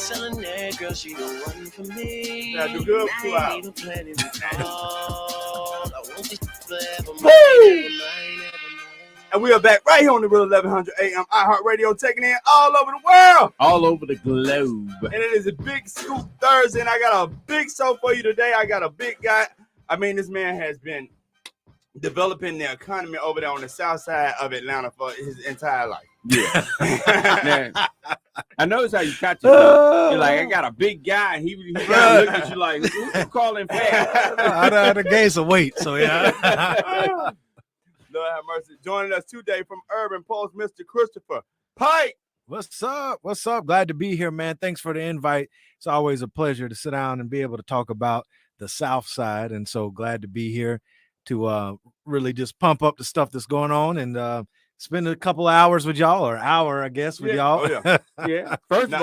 Telling that girl she the one for me. Yeah, do good for 2 hours. I ain't even planning at all. I want this forever. Woo! And we are back right here on the Real 1100 AM iHeartRadio, taking in all over the world. All over the globe. And it is a Big Scoop Thursday, and I got a big show for you today. I got a big guy. I mean, this man has been developing the economy over there on the south side of Atlanta for his entire life. Yeah. Man, I notice how you catch yourself. You're like, I got a big guy. He look at you like, who you calling fat? I had to gain some weight, so yeah. Lord have mercy. Joining us today from Urban Post, Mr. Christopher Pike. What's up? What's up? Glad to be here, man. Thanks for the invite. It's always a pleasure to sit down and be able to talk about the South Side. And so glad to be here to really just pump up the stuff that's going on and spend a couple of hours with y'all, or hour, I guess, with y'all. Oh, yeah. Yeah. First of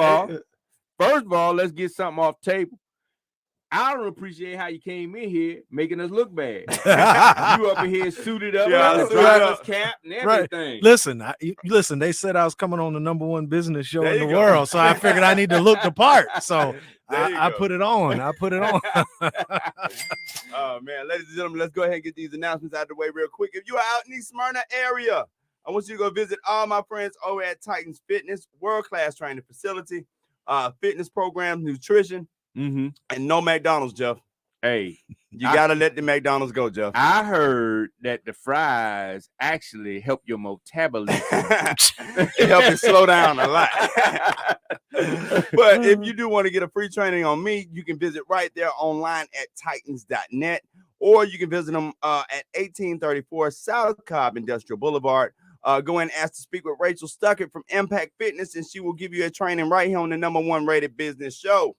all, let's get something off the table. I don't appreciate how you came in here making us look bad. You up in here suited up, with the driver's cap and everything. Right. Listen, they said I was coming on the #1 business show in the world, so I figured I need to look the part. So I put it on. I put it on. Oh, man. Ladies and gentlemen, let's go ahead and get these announcements out of the way real quick. If you are out in the Smyrna area, I want you to go visit all my friends over at Titans Fitness, world-class training facility, fitness programs, nutrition, and no McDonald's, Jeff. Hey, you got to let the McDonald's go, Jeff. I heard that the fries actually help your metabolism. It helps you slow down a lot. But if you do want to get a free training on me, you can visit right there online at titans.net, or you can visit them at 1834 South Cobb Industrial Boulevard. Go and ask to speak with Rachel Stuckert from Impact Fitness, and she will give you a training right here on the #1 rated business show.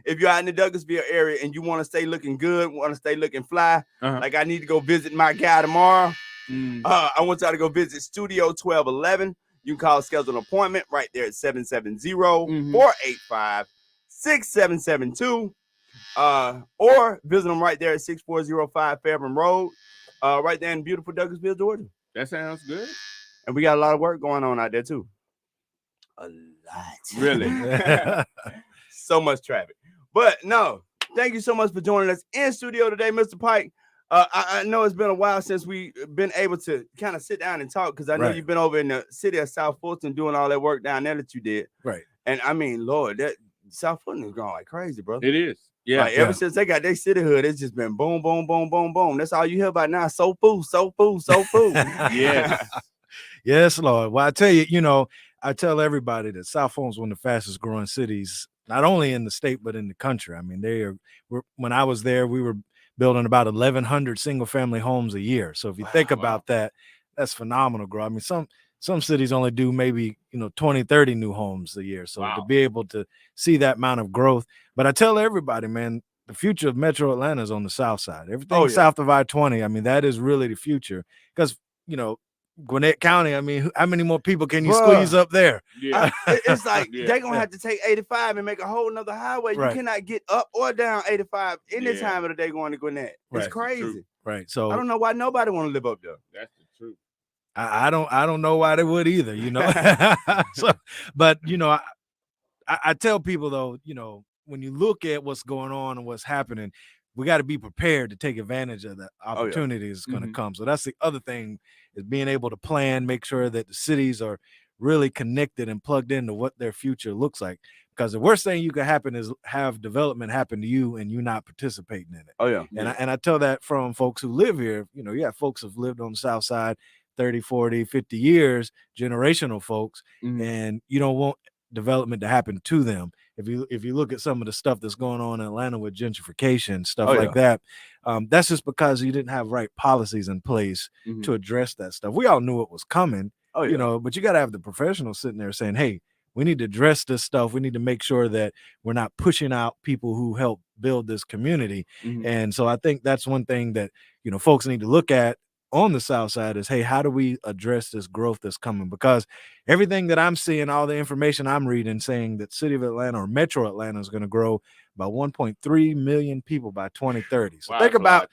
If you're out in the Douglasville area and you want to stay looking good, want to stay looking fly, like I need to go visit my guy tomorrow, I want y'all to go visit Studio 1211. You can call, schedule an appointment right there at 770-485-6772. Or visit them right there at 6405 Fairburn Road, right there in beautiful Douglasville, Georgia. That sounds good. And we got a lot of work going on out there, too. A lot. Really? So much traffic. But no, thank you so much for joining us in studio today, Mr. Pike. I know it's been a while since we've been able to kind of sit down and talk, because I know you've been over in the city of South Fulton doing all that work down there that you did. Right. And I mean, Lord, that South Fulton is going like crazy, bro. It is. Yeah. Like, ever since they got their cityhood, it's just been boom, boom, boom, boom, boom. That's all you hear about now. Soul food, soul food, soul food. Yes. Yes, Lord. Well, I tell you, I tell everybody that South Fulton's one of the fastest growing cities, not only in the state, but in the country. I mean, when I was there, we were building about 1,100 single family homes a year. So if you think about that, that's phenomenal growth. I mean, some cities only do maybe, 20, 30 new homes a year. So to be able to see that amount of growth. But I tell everybody, man, the future of Metro Atlanta is on the south side. Everything south of I-20, I mean, that is really the future. Because, Gwinnett County, I mean, how many more people can you squeeze up there? Yeah. It's like they're going to have to take 85 and make a whole nother highway. You cannot get up or down 85 any time of the day going to Gwinnett. It's crazy. Right. So I don't know why nobody want to live up there. That's the truth. I don't know why they would either, So, but, I tell people, though, when you look at what's going on and what's happening, we got to be prepared to take advantage of the opportunity that's going to come. So that's the other thing, is being able to plan, make sure that the cities are really connected and plugged into what their future looks like. Because the worst thing you can happen is have development happen to you and you not participating in it. Oh, yeah. And I tell that from folks who live here. You have folks who've lived on the south side 30, 40, 50 years, generational folks, and you don't want development to happen to them. If you look at some of the stuff that's going on in Atlanta with gentrification, stuff like that, that's just because you didn't have right policies in place to address that stuff. We all knew it was coming, but you got to have the professionals sitting there saying, hey, we need to address this stuff. We need to make sure that we're not pushing out people who help build this community. And so I think that's one thing that, folks need to look at on the south side is, hey, how do we address this growth that's coming? Because everything that I'm seeing, all the information I'm reading, saying that city of Atlanta or Metro Atlanta is going to grow by 1.3 million people by 2030. So think about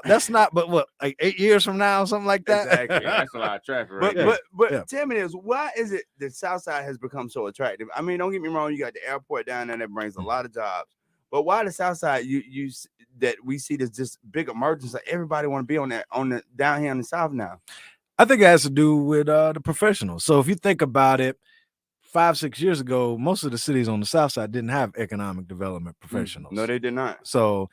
that's not, but what, like 8 years from now, something like that. Exactly. That's a lot of traffic, right? But tell me this: why is it the South Side has become so attractive? I mean, don't get me wrong, you got the airport down there that brings a lot of jobs. But why the South Side? You that we see this just big emergence. Like everybody want to be on the down here in the South now. I think it has to do with the professionals. So if you think about it, 5-6 years ago, most of the cities on the South Side didn't have economic development professionals. No, they did not. So,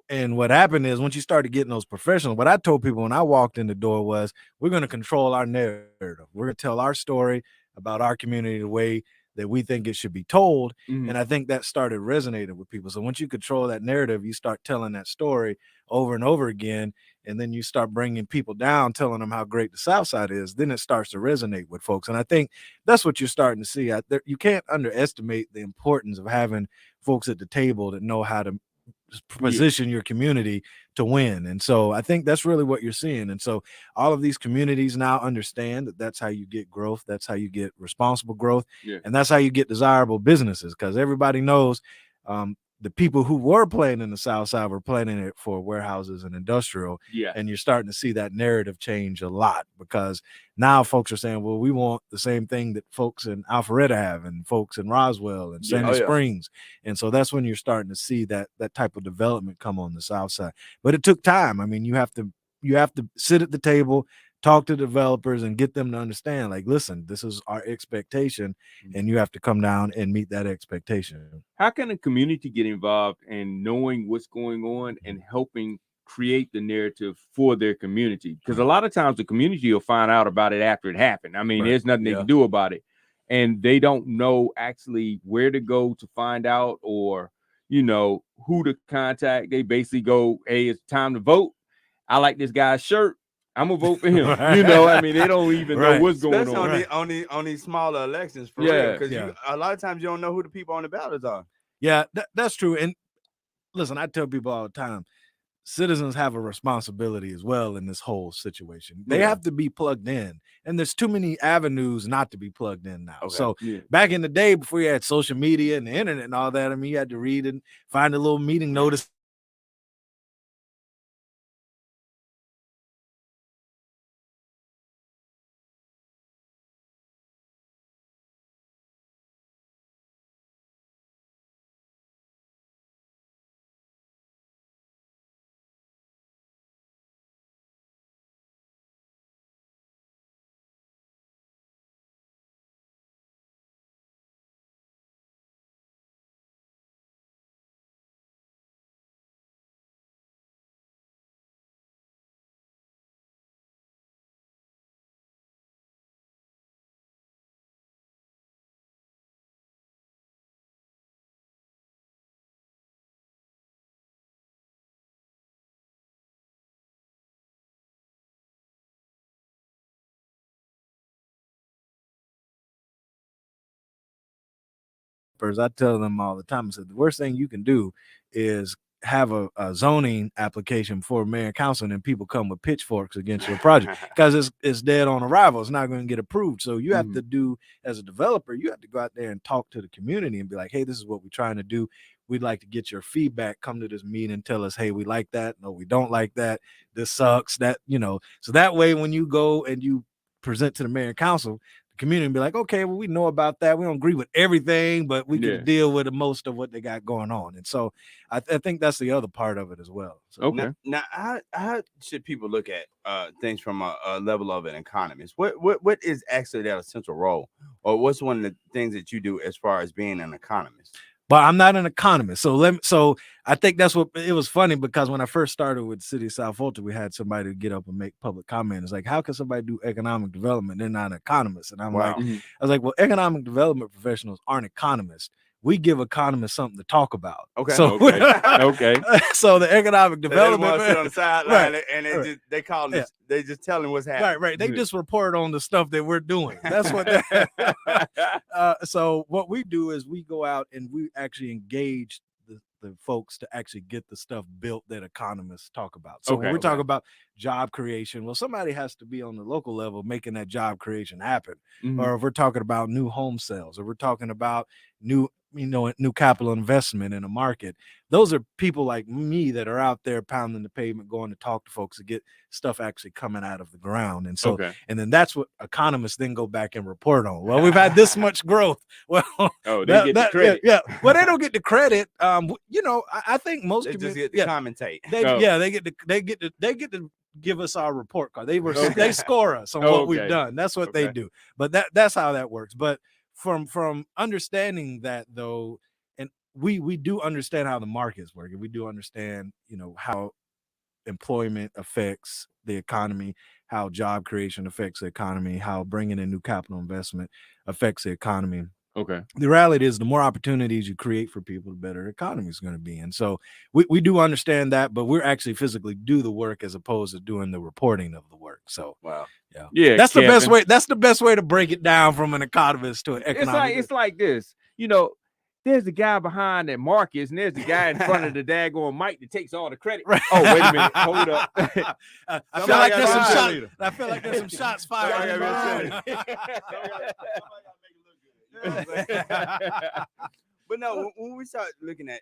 and what happened is once you started getting those professionals, what I told people when I walked in the door was, we're going to control our narrative. We're going to tell our story about our community the way that we think it should be told. And I think that started resonating with people. So once you control that narrative, you start telling that story over and over again, and then you start bringing people down, telling them how great the South Side is, then it starts to resonate with folks. And I think that's what you're starting to see out there. You can't underestimate the importance of having folks at the table that know how to position your community to win. And so I think that's really what you're seeing. And so all of these communities now understand that that's how you get growth. That's how you get responsible growth. And that's how you get desirable businesses, because everybody knows the people who were playing in the South Side were playing it for warehouses and industrial. And you're starting to see that narrative change a lot, because now folks are saying, well, we want the same thing that folks in Alpharetta have, and folks in Roswell and Sandy Springs. And so that's when you're starting to see that type of development come on the South Side. But it took time. I mean, you have to sit at the table, talk to developers, and get them to understand, like, listen, this is our expectation, and you have to come down and meet that expectation. How can a community get involved in knowing what's going on and helping create the narrative for their community? Because a lot of times the community will find out about it after it happened. I mean, there's nothing they can do about it, and they don't know actually where to go to find out, or who to contact. They basically go, hey, it's time to vote. I like this guy's shirt, I'm gonna vote for him. I mean, they don't even know what's going on. On these smaller elections, for real. Because a lot of times you don't know who the people on the ballots are. Yeah, that's true. And listen, I tell people all the time, citizens have a responsibility as well in this whole situation. They have to be plugged in, and there's too many avenues not to be plugged in now. So back in the day, before you had social media and the internet and all that, I mean, you had to read and find a little meeting notice. I tell them all the time, I said, the worst thing you can do is have a zoning application for mayor and council, and then people come with pitchforks against your project because it's dead on arrival. It's not going to get approved. So you have to do, as a developer, you have to go out there and talk to the community and be like, hey, this is what we're trying to do. We'd like to get your feedback. Come to this meeting, tell us, hey, we like that. No, we don't like that. This sucks. That, so that way when you go and you present to the mayor and council, the community will be like, okay, well, we know about that. We don't agree with everything, but we can deal with most of what they got going on. And so I think that's the other part of it as well. So, now how should people look at things from a level of an economist? What is actually that essential role, or what's one of the things that you do as far as being an economist? But I'm not an economist. So I think that's what it was funny, because when I first started with City of South Fulton, we had somebody get up and make public comment. It's like, how can somebody do economic development? They're not an economist. And I'm like, I was like, well, economic development professionals aren't economists. We give economists something to talk about. Okay. So, so the economic development, sit on the sideline and they call this. They just tell them what's happening. Right. They just report on the stuff that we're doing. That's what. So what we do is we go out and we actually engage the folks to actually get the stuff built that economists talk about. So when we're talking about job creation, well, somebody has to be on the local level making that job creation happen. Or if we're talking about new home sales, or we're talking about new new capital investment in a market. Those are people like me that are out there pounding the pavement, going to talk to folks to get stuff actually coming out of the ground. And so, and then that's what economists then go back and report on. Well, we've had this much growth. Well, they get the credit. Yeah. Well, they don't get the credit. I think most they just get to commentate. They get to give us our report card. They score us on what we've done. That's what they do. But that's how that works. But from understanding that, though, and we do understand how the markets work, and we do understand how employment affects the economy, how job creation affects the economy, how bringing in new capital investment affects the economy. The reality is, the more opportunities you create for people, the better the economy is going to be. And so we do understand that, but we're actually physically do the work as opposed to doing the reporting of the work. So yeah, that's the best way. That's the best way to break it down from an economist to an economist. It's like this, there's the guy behind that Marcus, and there's the guy in front of the daggone mic that takes all the credit. Right. Oh, wait a minute. Hold up. I feel like there's some shots fired. But no, when we start looking at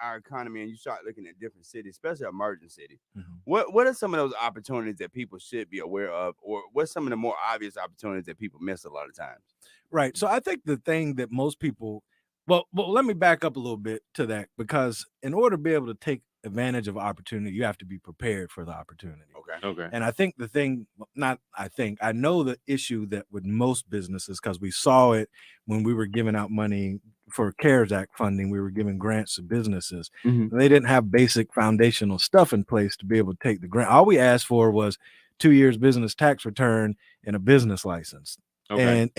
our economy, and you start looking at different cities, especially emerging cities, what are some of those opportunities that people should be aware of, or what's some of the more obvious opportunities that people miss a lot of times? Right. So I think the thing that most people, well, let me back up a little bit to that, because in order to be able to take advantage of opportunity, you have to be prepared for the opportunity. Okay. And I think I know the issue that with most businesses, because we saw it when we were giving out money for CARES Act funding, we were giving grants to businesses. They didn't have basic foundational stuff in place to be able to take the grant. All we asked for was 2 years business tax return and a business license. And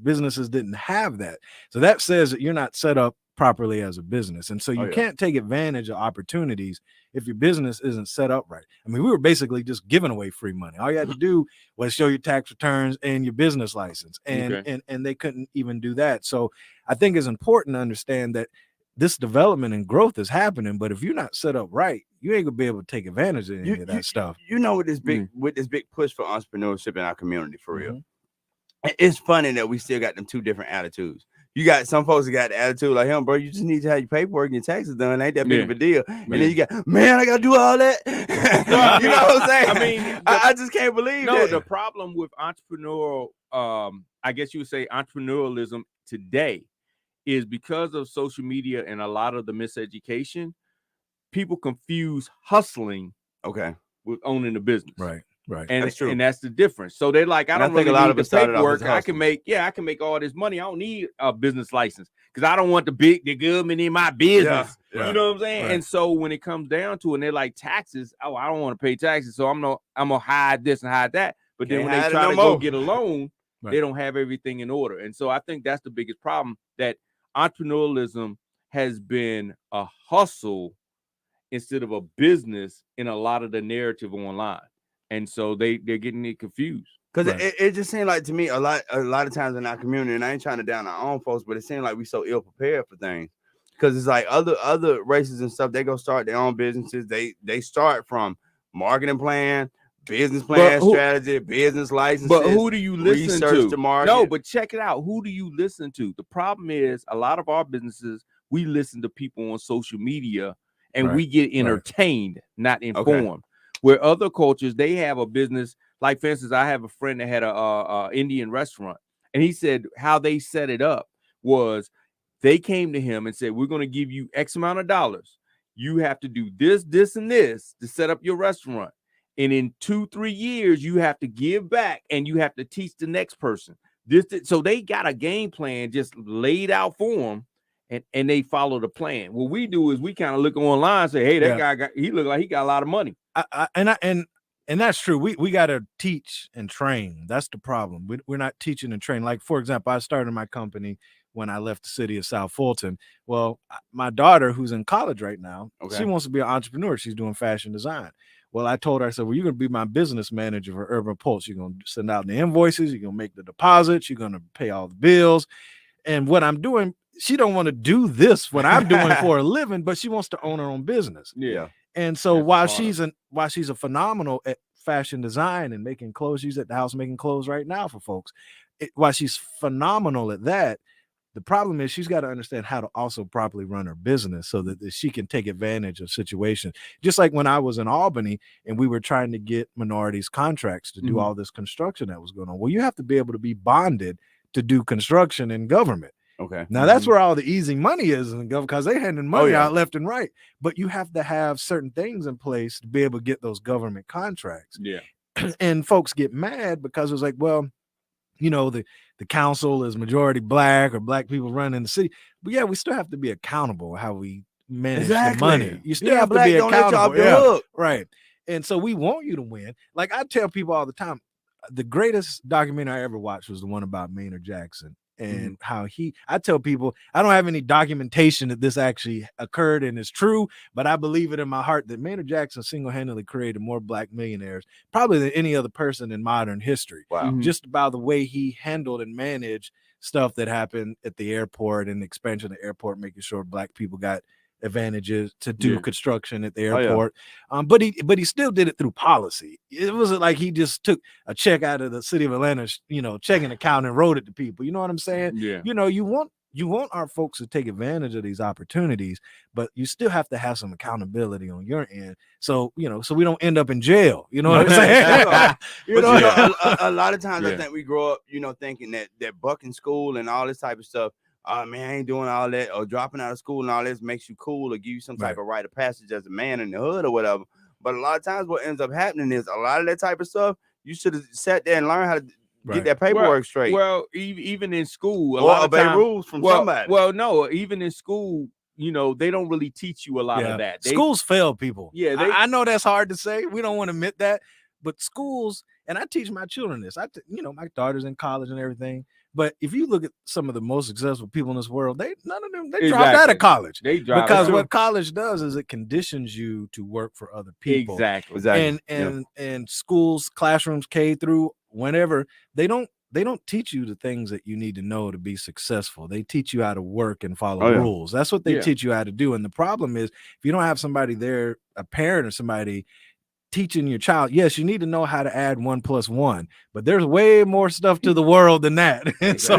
businesses didn't have that. So that says that you're not set up properly as a business. And so you can't take advantage of opportunities if your business isn't set up right. I mean, we were basically just giving away free money. All you had to do was show your tax returns and your business license. And they couldn't even do that. So I think it's important to understand that this development and growth is happening, but if you're not set up right, you ain't gonna be able to take advantage of any of that stuff. With this big push for entrepreneurship in our community, for real. It's funny that we still got them two different attitudes. You got some folks that got the attitude like him, bro. You just need to have your paperwork and your taxes done. Ain't that big of a deal. And then you got, man, I got to do all that. You know what I'm saying? I mean, I just can't believe that. The problem with entrepreneurial, I guess you would say entrepreneurialism today is because of social media and a lot of the miseducation, people confuse hustling with owning a business. Right. And that's true. And that's the difference. So they're like, I don't think really a lot need of the it started off paperwork. as I can make all this money. I don't need a business license because I don't want the government in my business. You know what I'm saying? Right. And so when it comes down to it, and they're like taxes, I don't want to pay taxes, so I'm gonna hide this and hide that. But then when they try to go get a loan, they don't have everything in order. And so I think that's the biggest problem, that entrepreneurialism has been a hustle instead of a business in a lot of the narrative online. And so they're getting it confused. Because it just seemed like to me a lot of times in our community, and I ain't trying to down our own folks, but it seemed like we so ill prepared for things. Because it's like other races and stuff, they go start their own businesses. They start from marketing plan, business plan, strategy, business licenses. But who do you listen to? The market. No, but check it out. Who do you listen to? The problem is a lot of our businesses, we listen to people on social media and we get entertained, not informed. Where other cultures, they have a business, like for instance, I have a friend that had a Indian restaurant, and he said how they set it up was they came to him and said, we're going to give you X amount of dollars. You have to do this, this, and this to set up your restaurant. And in 2-3 years, you have to give back and you have to teach the next person. So they got a game plan just laid out for them. And they follow the plan. What we do is we kind of look online and say, hey, that guy he look like he got a lot of money. And that's true. We got to teach and train. That's the problem. We're not teaching and training. Like, for example, I started my company when I left the city of South Fulton. Well, my daughter, who's in college right now, she wants to be an entrepreneur. She's doing fashion design. Well, I told her, I said, well, you're going to be my business manager for Urban Pulse. You're going to send out the invoices. You're going to make the deposits. You're going to pay all the bills. And what I'm doing, she don't want to do this, what I'm doing for a living, but she wants to own her own business. Yeah. And so while she's a phenomenal at fashion design and making clothes, she's at the house making clothes right now for folks. While she's phenomenal at that, The problem is she's got to understand how to also properly run her business so that she can take advantage of situations. Just like when I was in Albany and we were trying to get minorities contracts to do all this construction that was going on. Well, you have to be able to be bonded to do construction in government. Okay. Now that's where all the easy money is in the government because they're handing money out left and right. But you have to have certain things in place to be able to get those government contracts. Yeah. And folks get mad because it's like, well, you know, the council is majority black or black people running the city. But yeah, we still have to be accountable how we manage the money. You still have to be accountable. Right. And so we want you to win. Like I tell people all the time, the greatest documentary I ever watched was the one about Maynard Jackson and how I tell people, I don't have any documentation that this actually occurred and is true, but I believe it in my heart that Maynard Jackson single-handedly created more black millionaires probably than any other person in modern history. Wow. Just by the way he handled and managed stuff that happened at the airport and the expansion of the airport, making sure black people got advantages to do construction at the airport. But he still did it through policy. It wasn't like he just took a check out of the city of Atlanta, checking account and wrote it to people. You know what I'm saying? Yeah. You know, you want our folks to take advantage of these opportunities, but you still have to have some accountability on your end. So, so we don't end up in jail. You know what I'm saying? A lot of times I think we grow up, thinking that bucking school and all this type of stuff, oh man, I ain't doing all that, or dropping out of school and all this makes you cool or give you some type of rite of passage as a man in the hood or whatever. But a lot of times what ends up happening is a lot of that type of stuff, you should have sat there and learned how to get that paperwork straight. Well, even in school, or obey rules from somebody. Well, no, even in school, they don't really teach you a lot of that. Schools fail people. Yeah, I know that's hard to say. We don't want to admit that, but schools, and I teach my children this. My daughter's in college and everything. But if you look at some of the most successful people in this world, none of them dropped out of college. Because what college does is it conditions you to work for other people. Exactly. And schools, classrooms, K through whenever, they don't teach you the things that you need to know to be successful. They teach you how to work and follow rules. That's what they teach you how to do. And the problem is if you don't have somebody there, a parent or somebody teaching your child, yes, you need to know how to add 1 + 1, but there's way more stuff to the world than that. And so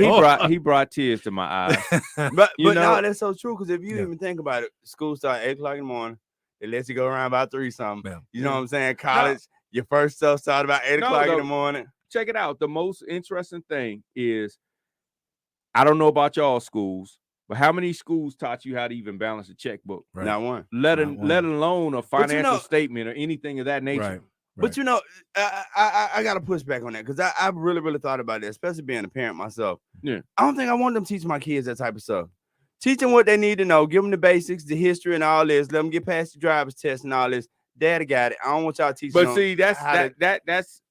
he brought tears to my eyes. but no, that's so true. Because if you even think about it, school starts 8 o'clock in the morning. They let you go around about 3 something. You know what I'm saying? College, your first stuff started about 8 o'clock in the morning. Check it out. The most interesting thing is, I don't know about y'all schools, but how many schools taught you how to even balance a checkbook? Right. Not one. Let alone a financial statement or anything of that nature. Right. But I got to push back on that because I really, really thought about it, especially being a parent myself. Yeah. I don't think I want them teaching my kids that type of stuff. Teach them what they need to know. Give them the basics, the history and all this. Let them get past the driver's test and all this. Daddy got it. I don't want y'all teaching them. But see, that's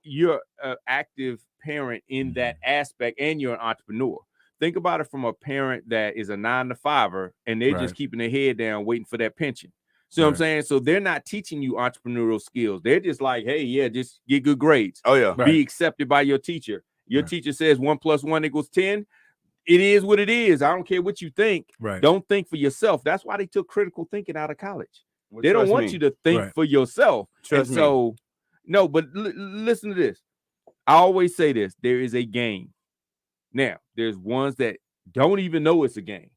you're an active parent in that aspect, and you're an entrepreneur. Think about it from a parent that is a 9-to-5er and they're just keeping their head down, waiting for that pension. See what I'm saying? So they're not teaching you entrepreneurial skills. They're just like, hey, just get good grades. Oh, yeah. Be accepted by your teacher. Your teacher says 1 + 1 = 10. It is what it is. I don't care what you think. Don't think for yourself. That's why they took critical thinking out of college. Well, they don't want you to think for yourself. Trust me. So, no, but listen to this. I always say this. There is a game. Now, there's ones that don't even know it's a game.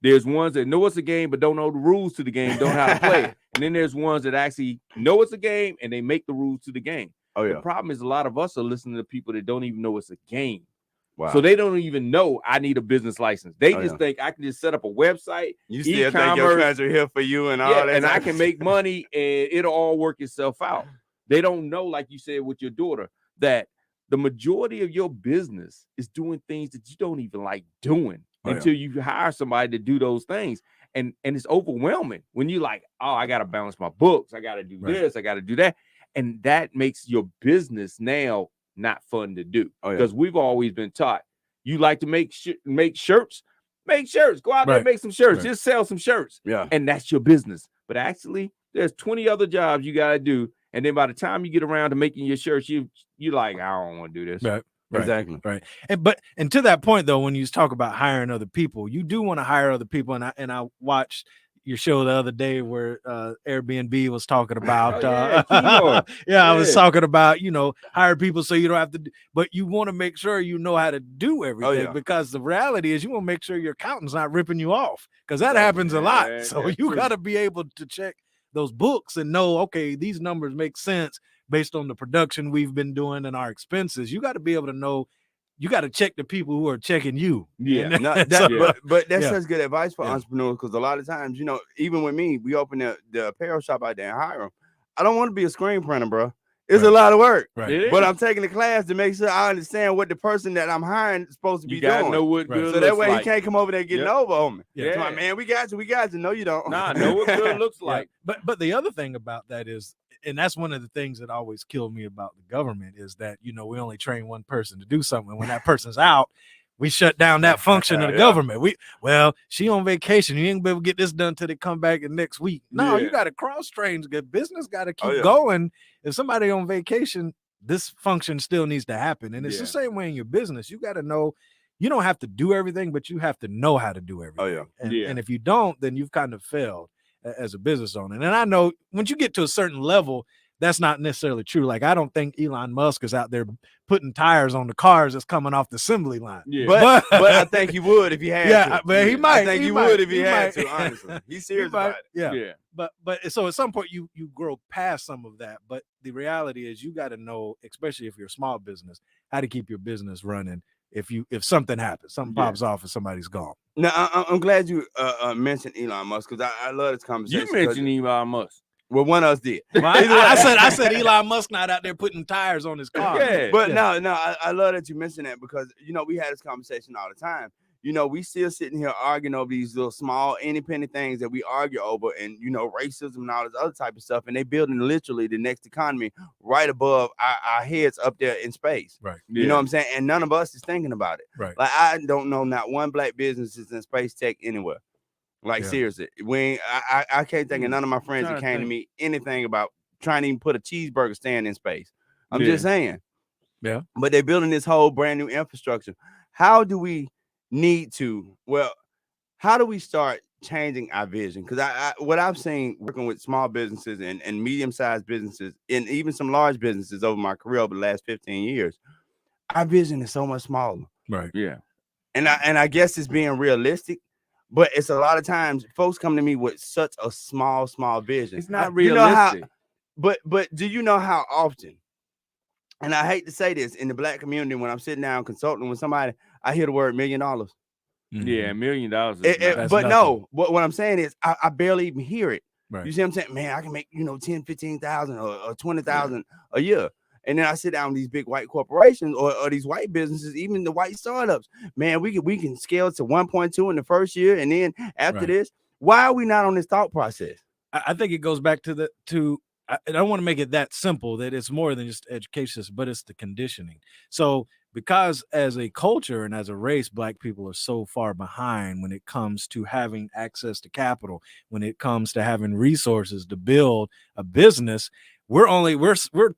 There's ones that know it's a game, but don't know the rules to the game, don't know how to play it. And then there's ones that actually know it's a game and they make the rules to the game. The problem is a lot of us are listening to people that don't even know it's a game. Wow. So they don't even know I need a business license. They just think I can just set up a website. You still think your friends are here for you and all that. And I can make money and it'll all work itself out. They don't know, like you said with your daughter, that the majority of your business is doing things that you don't even like doing until you hire somebody to do those things. And it's overwhelming when you like, oh, I got to balance my books. I got to do this. I got to do that. And that makes your business now not fun to do because we've always been taught you like to make shirts. Go out there and make some shirts. Just sell some shirts. And that's your business. But actually, there's 20 other jobs you got to do. And then by the time you get around to making your shirts, you like, I don't want to do this. Exactly. And to that point though, when you talk about hiring other people, you do want to hire other people. And I watched, your show the other day where Airbnb was talking about. Yeah, I was talking about, hire people so you don't have to, but you want to make sure you know how to do everything because the reality is you want to make sure your accountant's not ripping you off because that happens a lot. So you got to be able to check those books and know, okay, these numbers make sense based on the production we've been doing and our expenses. You got to be able to know. You got to check the people who are checking you. Yeah, but that's such good advice for entrepreneurs because a lot of times, even with me, we open the apparel shop out there in Hiram. I don't want to be a screen printer, bro. It's a lot of work, but I'm taking the class to make sure I understand what the person that I'm hiring is supposed to be doing. Know what good so that way like. He can't come over there getting over on me. So like, man, we got you. No, you don't. Nah, know what good looks like. But the other thing about that is, and that's one of the things that always killed me about the government is that, we only train one person to do something. When that person's out, we shut down that function of the government. She on vacation. You ain't be able to get this done till they come back in next week. No, you got to cross train. Good business got to keep going. If somebody on vacation, this function still needs to happen. And it's the same way in your business. You got to know, you don't have to do everything, but you have to know how to do everything. And if you don't, then you've kind of failed as a business owner. And I know once you get to a certain level, that's not necessarily true. Like, I don't think Elon Musk is out there putting tires on the cars that's coming off the assembly line. But I think he would if he had to. But he might. I think he would if he had to, honestly. He's serious about it. But so at some point you grow past some of that. But the reality is you got to know, especially if you're a small business, how to keep your business running. If something happens, something pops off and somebody's gone. Now, I'm glad you mentioned Elon Musk because I love this conversation. You mentioned Elon Musk. Well, one of us did. Well, I said Elon Musk not out there putting tires on his car. But no, I love that you mentioned that because, we had this conversation all the time. We still sitting here arguing over these little small independent things that we argue over and, racism and all this other type of stuff. And they building literally the next economy right above our heads up there in space. Right. You know what I'm saying? And none of us is thinking about it. Right. Like, I don't know not one black business is in space tech anywhere. Like, seriously, I can't think of none of my friends that came to me anything about trying to even put a cheeseburger stand in space. I'm just saying. Yeah. But they're building this whole brand new infrastructure. How do we start changing our vision? Because what I've seen working with small businesses and medium-sized businesses and even some large businesses over my career over the last 15 years, our vision is so much smaller. Right. Yeah. And I guess it's being realistic. But it's a lot of times folks come to me with such a small vision. It's not realistic. But do you know how often, and I hate to say this, in the black community, when I'm sitting down consulting with somebody, I hear the word $1 million. Mm-hmm. Yeah, $1 million. But no, what I'm saying is I barely even hear it. Right. You see what I'm saying? Man, I can make, 10, 15,000 or 20,000 a year. And then I sit down with these big white corporations or these white businesses, even the white startups. Man, we can scale to 1.2 in the first year. And then after this, why are we not on this thought process? I think it goes back to I don't want to make it that simple that it's more than just education, but it's the conditioning. So because as a culture and as a race, Black people are so far behind when it comes to having access to capital, when it comes to having resources to build a business, we're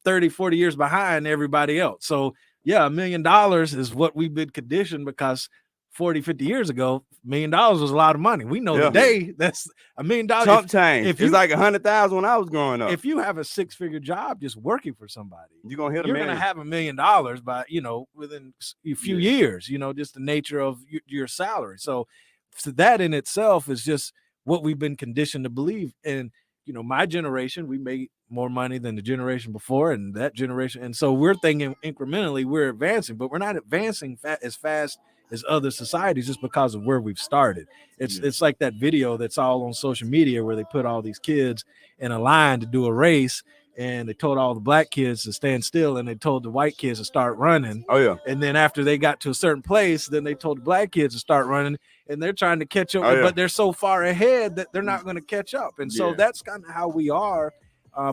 30, 40 years behind everybody else. So $1 million is what we've been conditioned because 40, 50 years ago, $1 million was a lot of money. We know today that's $1 million. Chump change. If it's like 100,000 when I was growing up. If you have a 6-figure job just working for somebody, you're gonna have $1 million by within a few years. Just the nature of your salary. So that in itself is just what we've been conditioned to believe. And my generation, we made more money than the generation before and that generation. And so we're thinking incrementally we're advancing, but we're not advancing as fast as other societies just because of where we've started. It's like that video that's all on social media where they put all these kids in a line to do a race and they told all the Black kids to stand still and they told the white kids to start running. Oh yeah. And then after they got to a certain place, then they told the Black kids to start running and they're trying to catch up, but they're so far ahead that they're not going to catch up. And so that's kind of how we are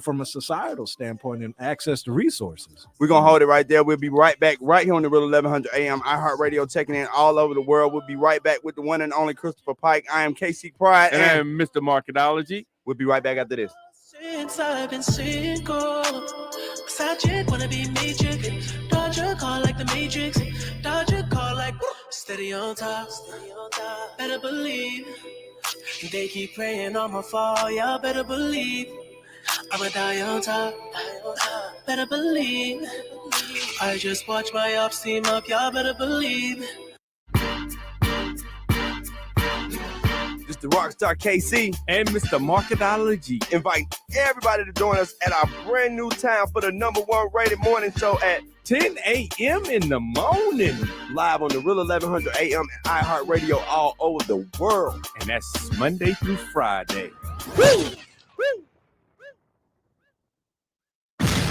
from a societal standpoint and access to resources. We're going to hold it right there. We'll be right back right here on the Real 1100 AM iHeartRadio, checking in all over the world. We'll be right back with the one and only Christopher Pike. I am KC Pride. And I am Mr. Marketology. We'll be right back after this. Since I've been single, cause I just wanna be matrix. Dodge your call like the Matrix. Dodge your call like steady on top. Better believe They keep praying on my fall, y'all better believe I'ma die on top. Better believe. I just watch my ops team up, y'all better believe. This is the Rockstar KC and Mr. Marketology. Invite everybody to join us at our brand new time for the #1 rated morning show at 10 a.m. in the morning. live on the Real 1100 AM and iHeartRadio all over the world. And that's Monday through Friday. Woo!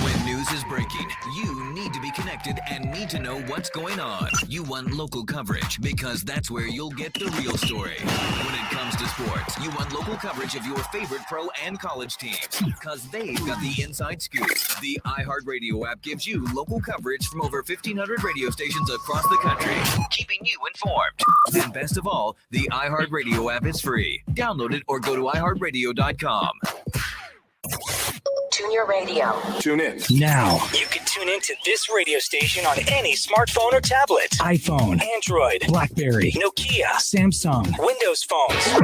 When news is breaking, you need to be connected and need to know what's going on. You want local coverage because that's where you'll get the real story. When it comes to sports, you want local coverage of your favorite pro and college teams because they've got the inside scoop. The iHeartRadio app gives you local coverage from over 1,500 radio stations across the country, keeping you informed. And best of all, the iHeartRadio app is free. Download it or go to iHeartRadio.com. Tune your radio. Tune in. Now, you can tune into this radio station on any smartphone or tablet. iPhone, Android, BlackBerry, Nokia, Samsung, Windows phones,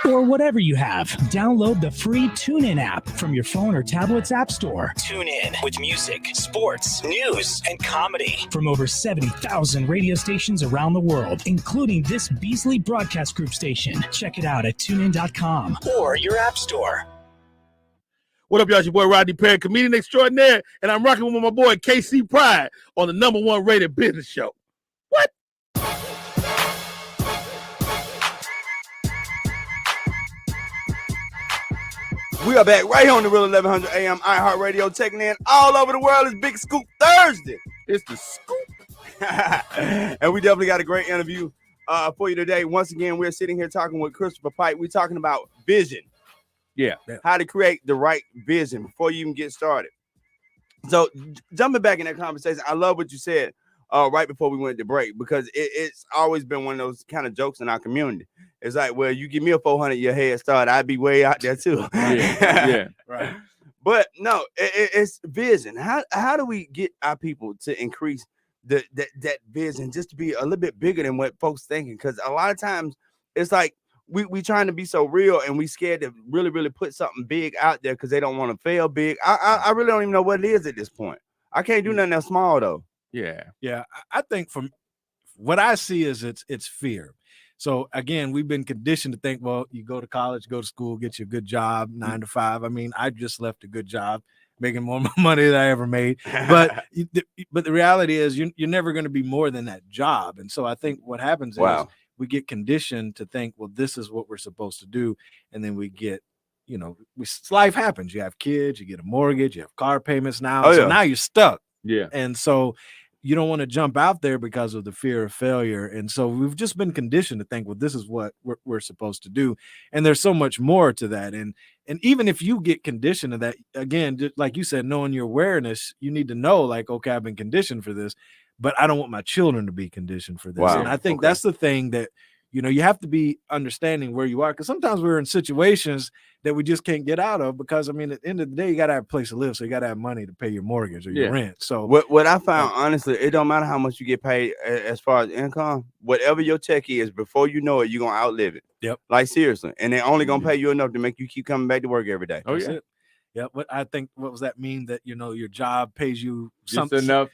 or whatever you have. Download the free TuneIn app from your phone or tablet's app store. Tune in with music, sports, news, and comedy from over 70,000 radio stations around the world, including this Beasley Broadcast Group station. Check it out at tunein.com or your app store. What up, y'all? It's your boy Rodney Perry, comedian extraordinaire, and I'm rocking with my boy KC Pride on the #1 rated business show. What? We are back right here on the Real 1100 AM iHeartRadio, checking in all over the world. It's Big Scoop Thursday. It's the scoop. And we definitely got a great interview for you today. Once again, we're sitting here talking with Christopher Pike. We're talking about vision. Yeah. How to create the right vision before you even get started. So jumping back in that conversation, I love what you said right before we went to break, because it's always been one of those kind of jokes in our community. It's like, well, you give me a 400 your head start, I'd be way out there too. Yeah. Right. But no, it's vision. How do we get our people to increase that vision just to be a little bit bigger than what folks thinking? Because a lot of times it's like, we trying to be so real, and we scared to really, really put something big out there because they don't want to fail big. I really don't even know what it is at this point. I can't do nothing that small though. Yeah. I think from what I see is it's fear. So again, we've been conditioned to think, well, you go to college, go to school, get you a good job, 9 to 5. I mean, I just left a good job, making more money than I ever made. But the reality is you're never going to be more than that job. And so I think what happens is we get conditioned to think, well, this is what we're supposed to do. And then we get, life happens. You have kids, you get a mortgage, you have car payments now. So now you're stuck. Yeah. And so you don't want to jump out there because of the fear of failure. And so we've just been conditioned to think, well, this is what we're supposed to do. And there's so much more to that. And even if you get conditioned to that, again, just like you said, knowing your awareness, you need to know, like, okay, I've been conditioned for this, but I don't want my children to be conditioned for this. Wow. And I think that's the thing that, you have to be understanding where you are, because sometimes we're in situations that we just can't get out of, because, I mean, at the end of the day, you got to have a place to live. So you got to have money to pay your mortgage or your rent. So what I found, honestly, it don't matter how much you get paid as far as income, whatever your check is, before you know it, you're going to outlive it. Yep. Like, seriously. And they're only going to pay you enough to make you keep coming back to work every day. Oh, yeah. Yeah, what was that mean, that your job pays you just enough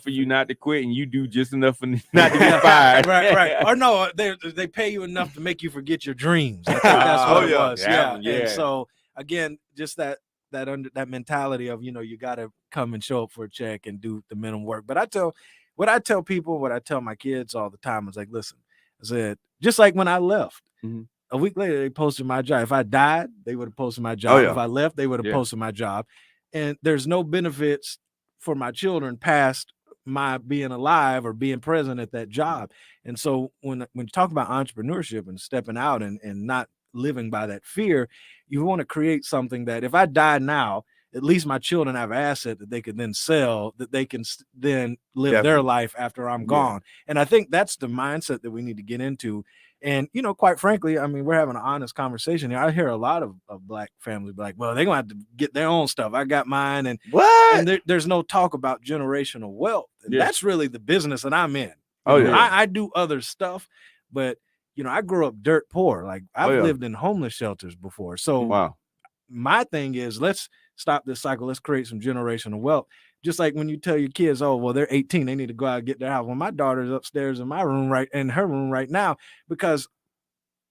for you not to quit, and you do just enough for not to get fired. right. Or no, they pay you enough to make you forget your dreams. I think that's what it was. Yeah. And so again, just that mentality of you got to come and show up for a check and do the minimum work. But I tell people, what I tell my kids all the time is like, listen, I said, just like when I left. Mm-hmm. A week later, they posted my job. If I died, they would have posted my job. If I left, they would have posted my job. And there's no benefits for my children past my being alive or being present at that job. And so when you talk about entrepreneurship and stepping out and not living by that fear, you want to create something that if I die now, at least my children have an asset that they can then sell, that they can then live their life after I'm gone. And I think that's the mindset that we need to get into. And, quite frankly, I mean, we're having an honest conversation here. I hear a lot of Black families be like, well, they're going to have to get their own stuff. I got mine. And there's no talk about generational wealth. And that's really the business that I'm in. I do other stuff, but you know, I grew up dirt poor. Like I've lived in homeless shelters before. So my thing is, let's stop this cycle. Let's create some generational wealth. Just like when you tell your kids, oh, well, they're 18, they need to go out and get their house. Well, my daughter's upstairs in her room right now, because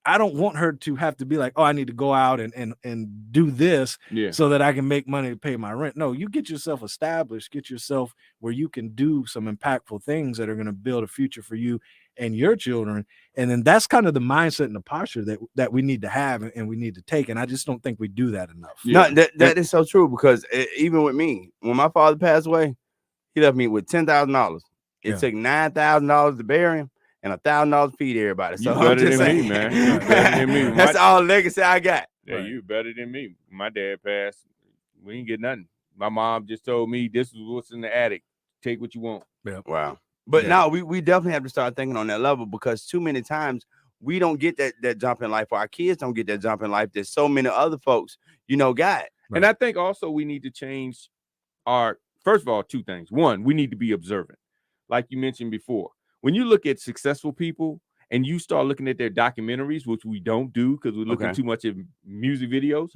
I don't want her to have to be like, oh, I need to go out and do this so that I can make money to pay my rent. No, you get yourself established, get yourself where you can do some impactful things that are going to build a future for you and your children. And then that's kind of the mindset and the posture that we need to have and we need to take. And I just don't think we do that enough. No, that is so true, because even with me, when my father passed away, he left me with $10,000. It took $9,000 to bury him and $1,000 to feed everybody. So you better than me, man. You better than me. That's all legacy I got. Yeah, you better than me. My dad passed. We didn't get nothing. My mom just told me this is what's in the attic. Take what you want. Yeah. Wow. But now we definitely have to start thinking on that level, because too many times we don't get that jump in life, or our kids don't get that jump in life that so many other folks, got. Right. And I think also we need to change first of all, two things. One, we need to be observant. Like you mentioned before, when you look at successful people and you start looking at their documentaries, which we don't do because we're looking too much at music videos,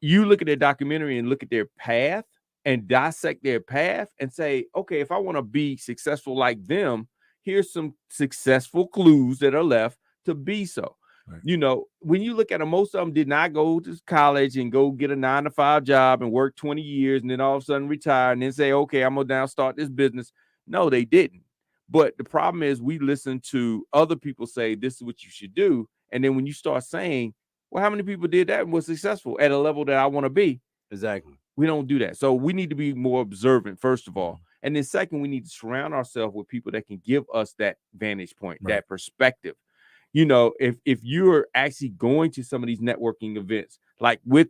you look at their documentary and look at their path and dissect their path and say, okay, if I want to be successful like them, here's some successful clues that are left to be so. Right. When you look at them, most of them did not go to college and go get a 9-to-5 job and work 20 years and then all of a sudden retire and then say, okay, I'm going to now start this business. No, they didn't. But the problem is we listen to other people say, this is what you should do. And then when you start saying, well, how many people did that and was successful at a level that I want to be? Exactly. We don't do that. So we need to be more observant, first of all. And then second, we need to surround ourselves with people that can give us that vantage point, that perspective. If you're actually going to some of these networking events, like with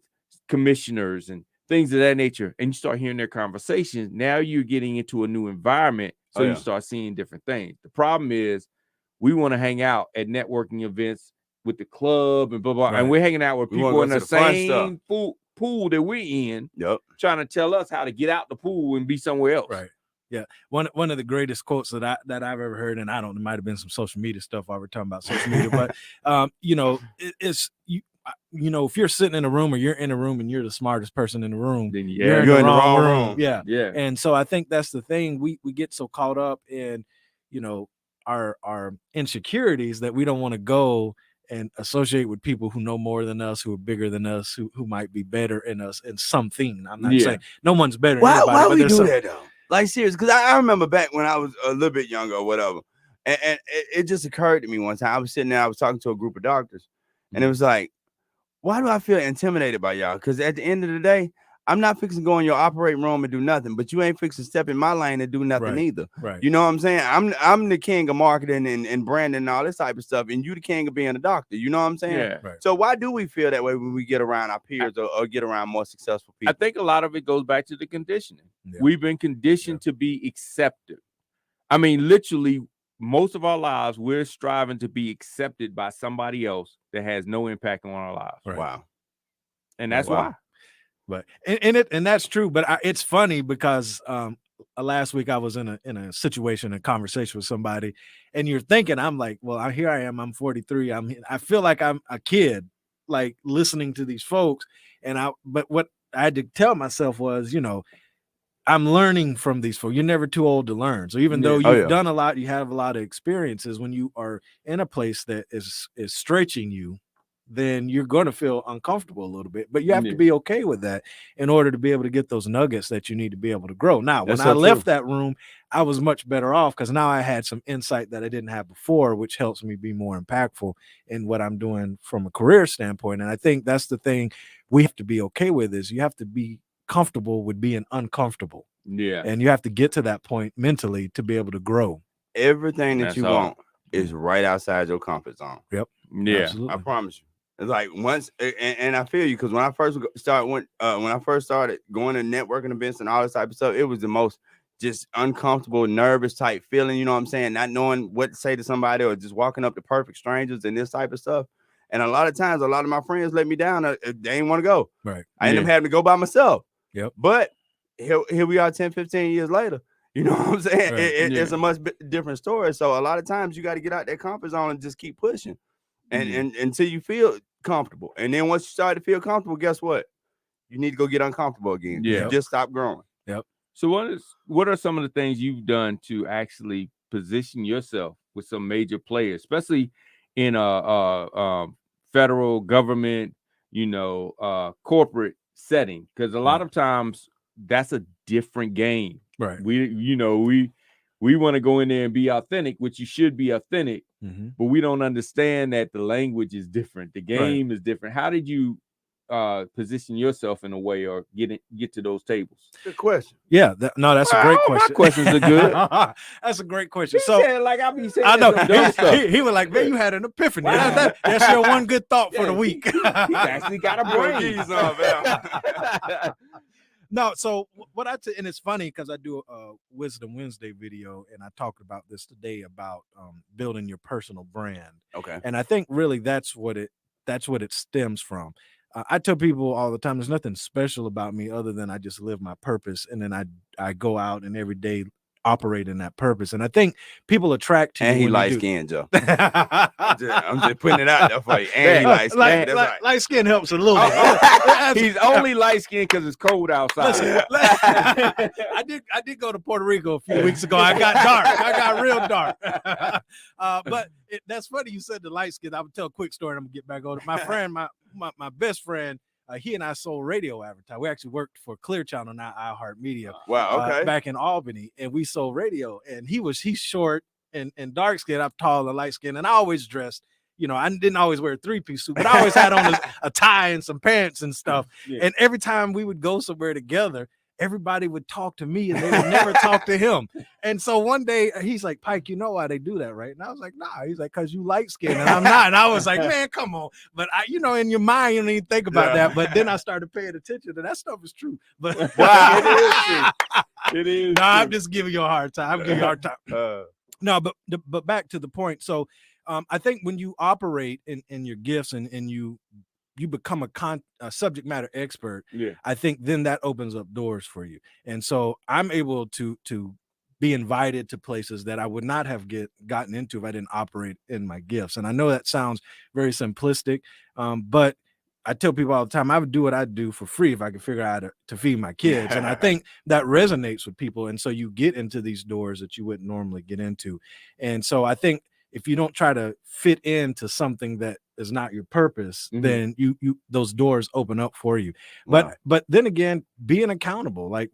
commissioners and things of that nature, and you start hearing their conversations, now you're getting into a new environment. So you start seeing different things. The problem is we want to hang out at networking events with the club and blah, blah, and we're hanging out with people in the same pool that we're in, trying to tell us how to get out the pool and be somewhere else. Right. Yeah. One of the greatest quotes that I've ever heard, and it might have been some social media stuff while we're talking about social media, but if you're sitting in a room or you're in a room and you're the smartest person in the room, then you're in the wrong room. Yeah. And so I think that's the thing. We get so caught up in, our insecurities that we don't want to go and associate with people who know more than us, who are bigger than us, who might be better in us in something. I'm not saying no one's better than anybody. Why we do that though? Like, serious, because I remember back when I was a little bit younger or whatever, and it just occurred to me one time. I was sitting there, I was talking to a group of doctors, and it was like, why do I feel intimidated by y'all? Because at the end of the day, I'm not fixing to go in your operating room and do nothing, but you ain't fixing to step in my lane and do nothing either. Right. You know what I'm saying? I'm the king of marketing and branding and all this type of stuff, and you the king of being a doctor. You know what I'm saying? Yeah. Right. So why do we feel that way when we get around our peers or get around more successful people? I think a lot of it goes back to the conditioning. Yeah. We've been conditioned to be accepted. I mean, literally, most of our lives, we're striving to be accepted by somebody else that has no impact on our lives. Right. Wow. And that's why. But and that's true. But it's funny because last week I was in a situation, a conversation with somebody, and you're thinking, I'm like, well, here I am. I'm 43. I feel like I'm a kid, like listening to these folks. But what I had to tell myself was, I'm learning from these folks. You're never too old to learn. So even though you've done a lot, you have a lot of experiences. When you are in a place that is stretching you, then you're going to feel uncomfortable a little bit, but you have to be okay with that in order to be able to get those nuggets that you need to be able to grow. Now, when I left that room, I was much better off because now I had some insight that I didn't have before, which helps me be more impactful in what I'm doing from a career standpoint. And I think that's the thing we have to be okay with, is you have to be comfortable with being uncomfortable. Yeah. And you have to get to that point mentally to be able to grow. Everything that you want is right outside your comfort zone. Yep. Yeah. Absolutely. I promise you. It's like once, and I feel you, because when I first started going to networking events and all this type of stuff, it was the most just uncomfortable, nervous type feeling. You know what I'm saying? Not knowing what to say to somebody, or just walking up to perfect strangers and this type of stuff. And a lot of times, a lot of my friends let me down. They didn't want to go. Right. I ended up having to go by myself. Yep. But here we are 10, 15 years later. You know what I'm saying? Right. It's a much different story. So a lot of times you got to get out that comfort zone and just keep pushing. and until you feel comfortable. And then once you start to feel comfortable, guess what? You need to go get uncomfortable again. Yeah. You just stop growing. Yep. So what are some of the things you've done to actually position yourself with some major players, especially in a federal government, corporate setting? Because a lot of times that's a different game. Right. We want to go in there and be authentic, which you should be authentic, but we don't understand that the language is different. The game is different. How did you position yourself in a way or get to those tables? Good question. Yeah, that's a great question. My questions are good. That's a great question. He So said, like I be saying, I know some dumb stuff. he was like, man, you had an epiphany. Wow. That's your one good thought for the Yeah, week. he actually got a brain. No, so what and it's funny because I do a Wisdom Wednesday video, and I talked about this today about building your personal brand. Okay. And I think really that's what it stems from. I tell people all the time, there's nothing special about me other than I just live my purpose, and then I go out and every day operate in that purpose. And I think people attract to you. And he light skinned, Joe. I'm just putting it out there for you. And he light skinned. That's right. Light skin helps a little bit. He's only light skinned because it's cold outside. Listen, I did go to Puerto Rico a few weeks ago. I got dark. I got real dark. But that's funny you said the light skin. I would tell a quick story and I'm gonna get back on it. My friend, my best friend, he and I sold radio advertising. We actually worked for Clear Channel, now iHeartMedia. Wow, okay. Back in Albany, and we sold radio. And he's short and dark skinned. I'm tall and light skinned, and I always dressed. I didn't always wear a 3-piece suit, but I always had on a tie and some pants and stuff. Yeah. And every time we would go somewhere together, everybody would talk to me and they would never talk to him. And so one day he's like, Pike, you know why they do that, right? And I was like, nah. He's like, because you light skinned and I'm not. And I was like, man, come on. But in your mind, you don't even think about that. But then I started paying attention and that stuff is true. But wow, it is true. It is. No, I'm just giving you a hard time. I'm giving you a hard time. No, but back to the point. So I think when you operate in your gifts and you become a subject matter expert, I think then that opens up doors for you. And so I'm able to be invited to places that I would not have gotten into if I didn't operate in my gifts. And I know that sounds very simplistic, but I tell people all the time, I would do what I do for free if I could figure out how to feed my kids. And I think that resonates with people. And so you get into these doors that you wouldn't normally get into. And so I think if you don't try to fit into something that is not your purpose, then you those doors open up for you. But then again, being accountable, like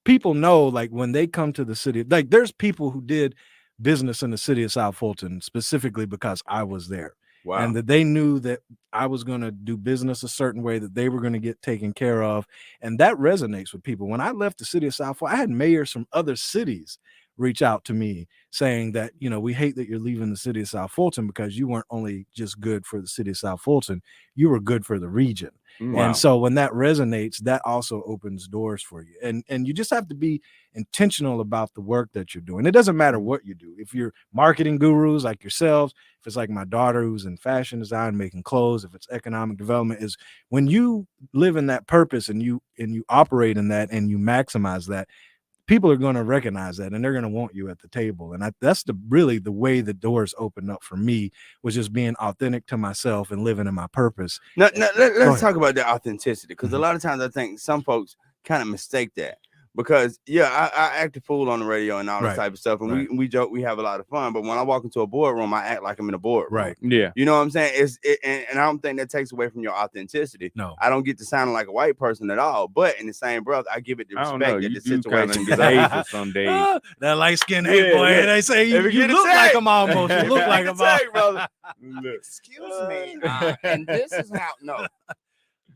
people know, like when they come to the city, like there's people who did business in the city of South Fulton specifically because I was there. Wow. And that they knew that I was going to do business a certain way, that they were going to get taken care of. And that resonates with people. When I left the city of South Fulton, I had mayors from other cities reach out to me saying that, we hate that you're leaving the city of South Fulton because you weren't only just good for the city of South Fulton, you were good for the region. Wow. And so when that resonates, that also opens doors for you. And you just have to be intentional about the work that you're doing. It doesn't matter what you do. If you're marketing gurus like yourselves, if it's like my daughter who's in fashion design, making clothes, if it's economic development, is when you live in that purpose and you operate in that and you maximize that, people are going to recognize that and they're going to want you at the table. And that's really the way the doors opened up for me, was just being authentic to myself and living in my purpose. Now let's talk about the authenticity, because a lot of times I think some folks kind of mistake that. Because I act a fool on the radio and all that type of stuff, and we joke, we have a lot of fun. But when I walk into a boardroom, I act like I'm in a boardroom. Right. Yeah. You know what I'm saying? And I don't think that takes away from your authenticity. No. I don't get to sound like a white person at all. But in the same breath, I give it the respect that the situation deserves some days. That light skinned hate boy. Yeah. They say you look like him almost. You look like him brother. Excuse me. And this is how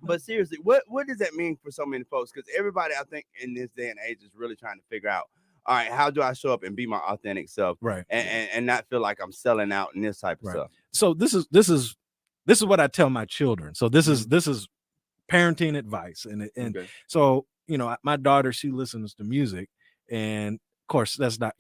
But seriously, what does that mean for so many folks? Because everybody, I think, in this day and age is really trying to figure out, all right, how do I show up and be my authentic self, right, and not feel like I'm selling out and this type of stuff. So this is what I tell my children. So this is parenting advice, and so my daughter, she listens to music, and of course that's not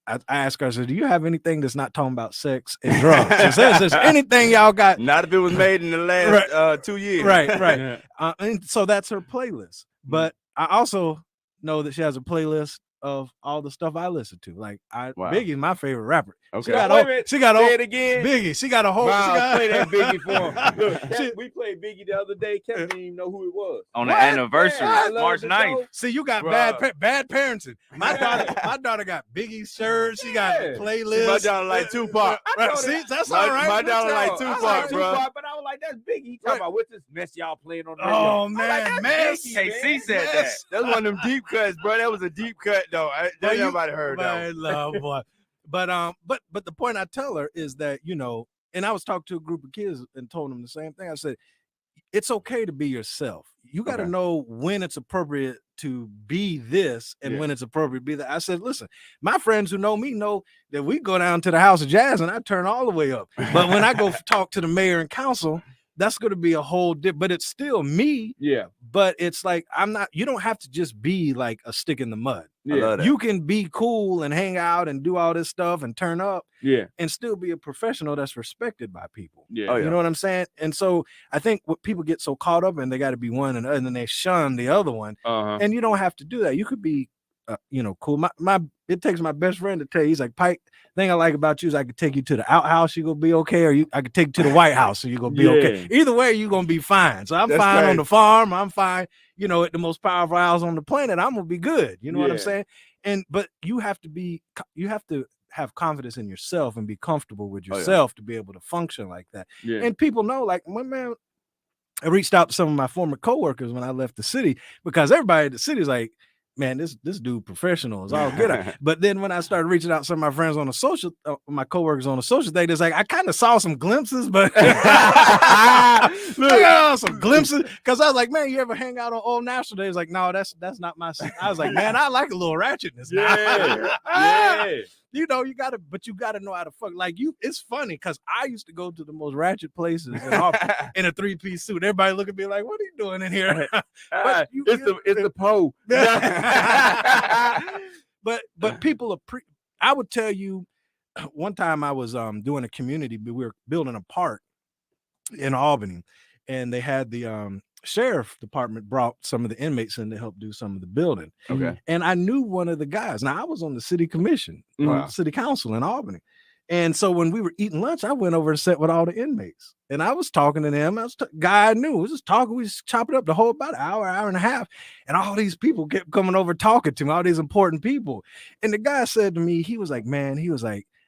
I ask her, I said, do you have anything that's not talking about sex and drugs? She says, there's anything y'all got? Not if it was made in the last 2 years. Right. And so that's her playlist. But I also know that she has a playlist of all the stuff I listen to. Like Wow. Biggie's my favorite rapper. Okay. She got say it again. Biggie. She got a whole. Play that Biggie for him. Look, we played Biggie the other day. Kevin didn't even know who it was. On the anniversary, Yeah, March 9th. See, you got Bruh. bad parenting. My daughter got Biggie's shirt. She got playlists. My daughter like Tupac. Right, see, that's all right. My daughter like I Tupac, like bro. Tupac, but I was like, that's Biggie. He talking about what's this mess y'all playing on the radio? Oh I'm man, like, mess. Biggie, KC man. said that. That's one of them deep cuts, bro. That was a deep cut, though. Nobody heard that. Boy. But the point I tell her is that, you know, and I was talking to a group of kids and told them the same thing. I said, it's okay to be yourself. You got to know when it's appropriate to be this and when it's appropriate to be that. I said, listen, my friends who know me know that we go down to the House of Jazz and I turn all the way up. But when I go talk to the mayor and council, that's going to be a whole different, but it's still me. Yeah. But it's like, you don't have to just be like a stick in the mud. Yeah. You can be cool and hang out and do all this stuff and turn up and still be a professional that's respected by people. Yeah. You know what I'm saying? And so I think what people get so caught up in, they got to be one and then they shun the other one. And you don't have to do that. You could be, cool. It takes my best friend to tell you, he's like, Pike, thing I like about you is I could take you to the outhouse, you're gonna be okay, or I could take you to the White House, so you're gonna be okay. Either way, you're gonna be fine. So I'm fine on the farm, I'm fine, at the most powerful house on the planet, I'm gonna be good. You know what I'm saying? But you have to have confidence in yourself and be comfortable with yourself to be able to function like that. And people know, like, man, I reached out to some of my former coworkers when I left the city, because everybody at the city is like, man, this dude professional is all good. But then when I started reaching out to some of my friends on the social, my coworkers on the social thing, it's like I kind of saw some glimpses, but some glimpses, because I was like, man, you ever hang out on Old National Day? It's like, no, that's not my. I was like, man, I like a little ratchetness. You gotta know how to fuck. Like it's funny because I used to go to the most ratchet places in a 3-piece suit. Everybody look at me like, what are you doing in here? It's the Poe. But people I would tell you, one time I was doing a community, but we were building a park in Albany, and they had the sheriff department brought some of the inmates in to help do some of the building. Okay. And I knew one of the guys. Now I was on the city commission, city council in Albany. And so when we were eating lunch, I went over to sit with all the inmates, and I was talking to them. I was guy I knew. We was just talking. We just chopped it up the whole about an hour and a half. And all these people kept coming over talking to me, all these important people. And the guy said to me, he was like,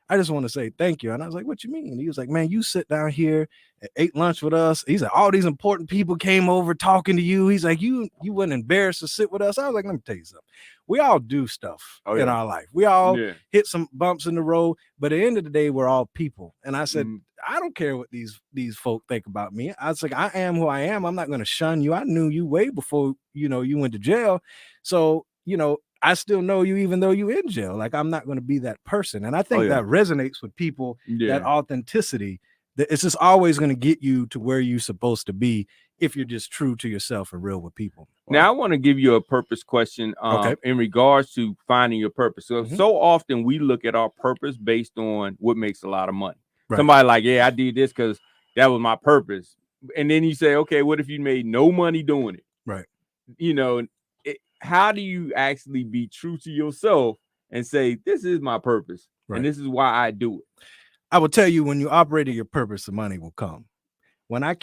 I just want to say thank you. And I was like, what you mean? And he was like, man, you sit down here and ate lunch with us. He's like, all these important people came over talking to you. He's like, you weren't embarrassed to sit with us. I was like, let me tell you something. We all do stuff in our life. We all hit some bumps in the road, but at the end of the day, we're all people. And I said, I don't care what these folk think about me. I was like, I am who I am. I'm not going to shun you. I knew you way before, you went to jail. So, I still know you even though you in jail. Like, I'm not going to be that person. And I think that resonates with people, that authenticity, that it's just always going to get you to where you're supposed to be if you're just true to yourself and real with people. Now, I want to give you a purpose question in regards to finding your purpose. So often we look at our purpose based on what makes a lot of money. Right. Somebody like, I did this because that was my purpose. And then you say, okay, what if you made no money doing it? Right. How do you actually be true to yourself and say, this is my purpose and this is why I do it? I will tell you, when you operate at your purpose, the money will come. When I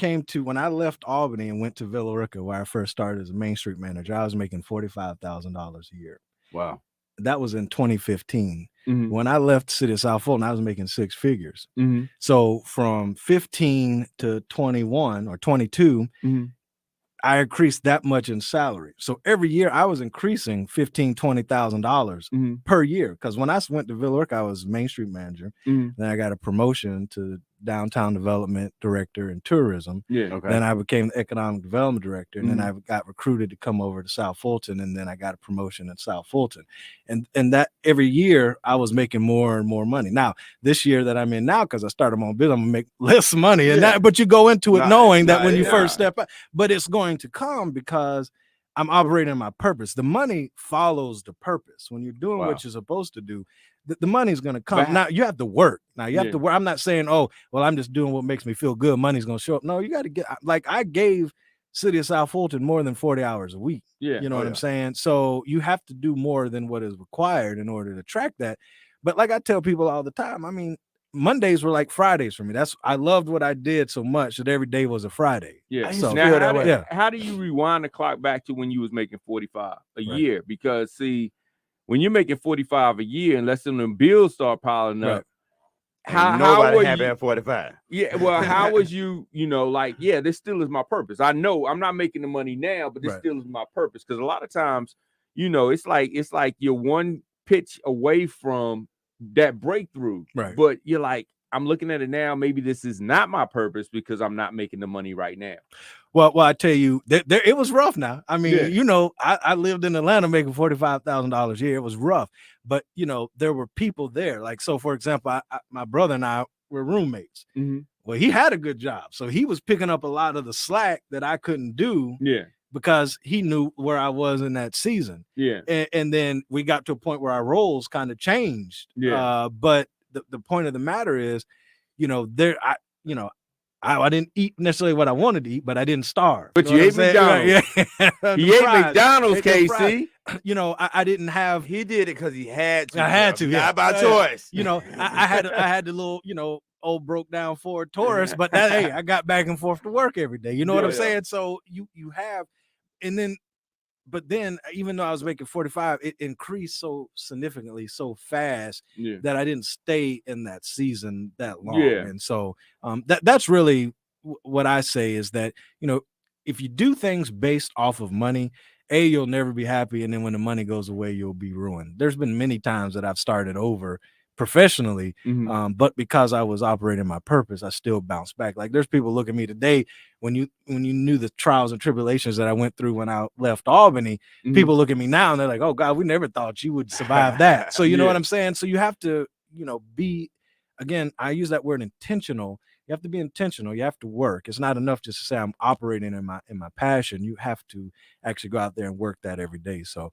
left Albany and went to Villa Rica, where I first started as a Main Street manager, I was making $45,000 a year. Wow. That was in 2015. When I left the city of South Fulton, I was making 6 figures. Mm-hmm. So from 15 to 21 or 22, I increased that much in salary. So every year I was increasing $15,000, $20,000 per year. Because when I went to Villa Rica, I was Main Street manager. Then I got a promotion to downtown development director and tourism. Then I became the economic development director, and then I got recruited to come over to South Fulton, and then I got a promotion in South Fulton. And that every year I was making more and more money. Now this year that I'm in now, because I started my own business, I'm gonna make less money. And but you go into it knowing that when you first step up, but it's going to come because I'm operating my purpose. The money follows the purpose. When you're doing what you're supposed to do, the money's going to come. Now you have to work. Now you have to work. I'm not saying, oh, well, I'm just doing what makes me feel good. Money's going to show up. No, you got to get, like, I gave City of South Fulton more than 40 hours a week. Yeah. You know what I'm saying? So you have to do more than what is required in order to track that. But like I tell people all the time, I mean, Mondays were like Fridays for me. I loved what I did so much that every day was a Friday. Yeah. So Now, how do you rewind the clock back to when you was making 45 a year? Because see, when you're making 45 a year, unless them bills start piling up, Nobody happy at 45. Yeah, well, how was you, like, yeah, this still is my purpose. I know I'm not making the money now, but this still is my purpose. Because a lot of times, it's like you're one pitch away from that breakthrough. Right. But you're like, I'm looking at it now. Maybe this is not my purpose because I'm not making the money right now. Well, I tell you, it was rough now. I mean, I lived in Atlanta making $45,000 a year. It was rough, but there were people there. Like, so for example, my brother and I were roommates. Mm-hmm. Well, he had a good job. So he was picking up a lot of the slack that I couldn't do. Yeah. Because he knew where I was in that season. Yeah. And then we got to a point where our roles kind of changed. Yeah. But the point of the matter is, I didn't eat necessarily what I wanted to eat, but I didn't starve. But you ate McDonald's. Yeah. He ate McDonald's, KC. I didn't have. He did it because he had to. I had to. Not by choice. I had the little, old broke down Ford Taurus, but hey, I got back and forth to work every day. You know what I'm saying? So you have, but then even though I was making 45, it increased so significantly, so fast that I didn't stay in that season that long. Yeah. And so that's really what I say is that, if you do things based off of money, you'll never be happy. And then when the money goes away, you'll be ruined. There's been many times that I've started over professionally, but because I was operating my purpose, I still bounced back. Like, there's people look at me today when you knew the trials and tribulations that I went through when I left Albany. People look at me now and they're like, "Oh God, we never thought you would survive that." So you know what I'm saying? So you have to, be, again, I use that word intentional. You have to be intentional. You have to work. It's not enough just to say I'm operating in my passion. You have to actually go out there and work that every day. So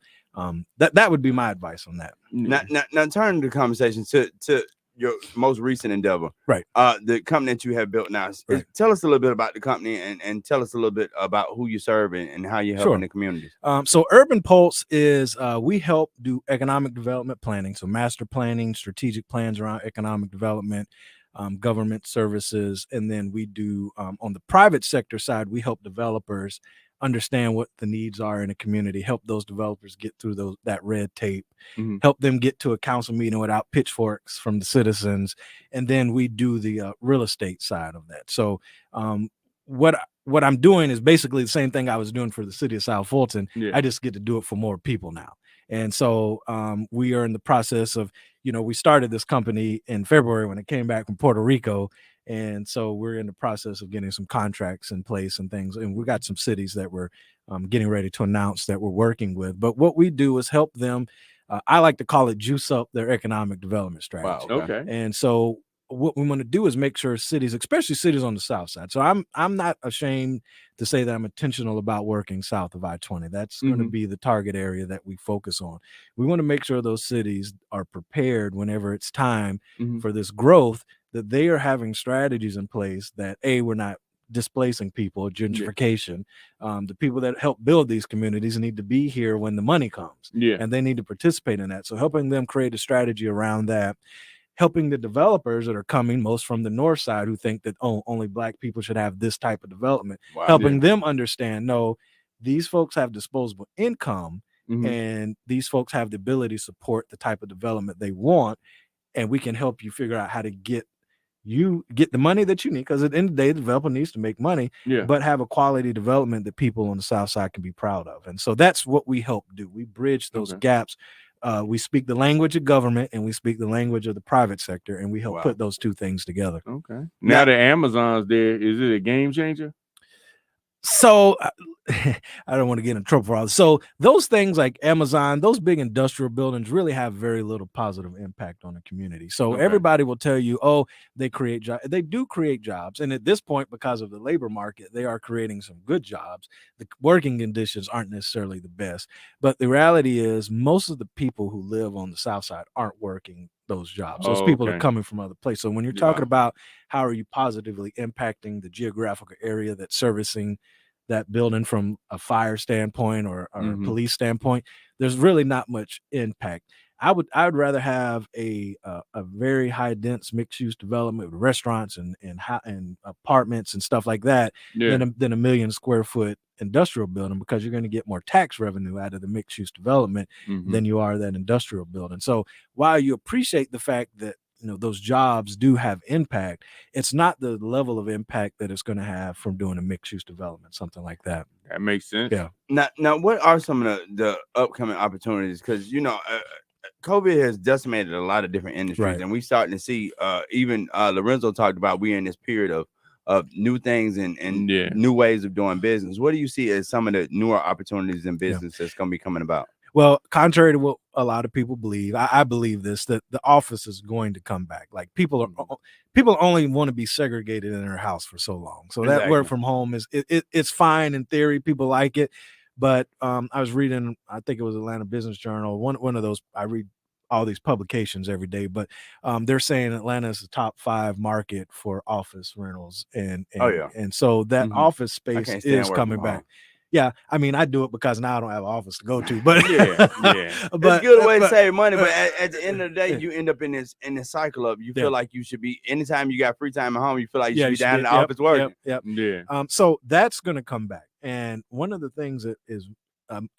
that would be my advice on that. Now turn the conversation to your most recent endeavor. Right. The company that you have built now. Tell us a little bit about the company and tell us a little bit about who you serve and how you're helping the communities. So Urban Pulse is we help do economic development planning. So master planning, strategic plans around economic development, government services. And then we do on the private sector side, we help developers understand what the needs are in a community, help those developers get through that red tape, help them get to a council meeting without pitchforks from the citizens. And then we do the real estate side of that. So what I'm doing is basically the same thing I was doing for the city of South Fulton. I just get to do it for more people now. And so we are in the process of, we started this company in February when it came back from Puerto Rico. And so we're in the process of getting some contracts in place and things. And we got some cities that we're getting ready to announce that we're working with. But what we do is help them. I like to call it juice up their economic development strategy. Wow, okay. And so what we want to do is make sure cities, especially cities on the south side. So I'm not ashamed to say that I'm intentional about working south of I-20. That's going to be the target area that we focus on. We want to make sure those cities are prepared whenever it's time for this growth, that they are having strategies in place that we're not displacing people, gentrification. The people that help build these communities need to be here when the money comes, and they need to participate in that. So helping them create a strategy around that, helping the developers that are coming most from the north side who think that only Black people should have this type of development, helping them understand, no, these folks have disposable income and these folks have the ability to support the type of development they want, and we can help you figure out how to get the money that you need, because at the end of the day, the developer needs to make money, but have a quality development that people on the south side can be proud of. And so that's what we help do. We bridge those gaps. We speak the language of government and we speak the language of the private sector, and we help put those two things together. Okay. Now that Amazon's there, is it a game changer? So I don't want to get in trouble for all this. So those things like Amazon, those big industrial buildings really have very little positive impact on the community. So everybody will tell you, they create jobs. They do create jobs. And at this point, because of the labor market, they are creating some good jobs. The working conditions aren't necessarily the best. But the reality is most of the people who live on the south side aren't working those jobs. Those people are coming from other places. So when you're talking about how are you positively impacting the geographical area that's servicing that building from a fire standpoint or a police standpoint, there's really not much impact. I would rather have a very high dense mixed use development with restaurants and apartments and stuff like that than a 1 million square foot industrial building, because you're going to get more tax revenue out of the mixed use development than you are that industrial building. So while you appreciate the fact that those jobs do have impact, it's not the level of impact that it's going to have from doing a mixed use development, something like that. That makes sense. Yeah. Now, what are some of the upcoming opportunities? Because COVID has decimated a lot of different industries, and we're starting to see even Lorenzo talked about we're in this period of new things and new ways of doing business. What do you see as some of the newer opportunities in business that's going to be coming about? Well, contrary to what a lot of people believe, I believe this, that the office is going to come back. Like people only want to be segregated in their house for so long. So that work from home it's fine in theory. People like it. But I was reading, I think it was Atlanta Business Journal, one of those. I read all these publications every day, but they're saying Atlanta is the top 5 market for office rentals, and so that office space is coming back. Yeah, I mean, I do it because now I don't have an office to go to, but but it's a good way to save money. But at the end of the day, you end up in this cycle of you feel like you should be, anytime you got free time at home, you feel like you should be down in the office working. So that's going to come back. And one of the things that is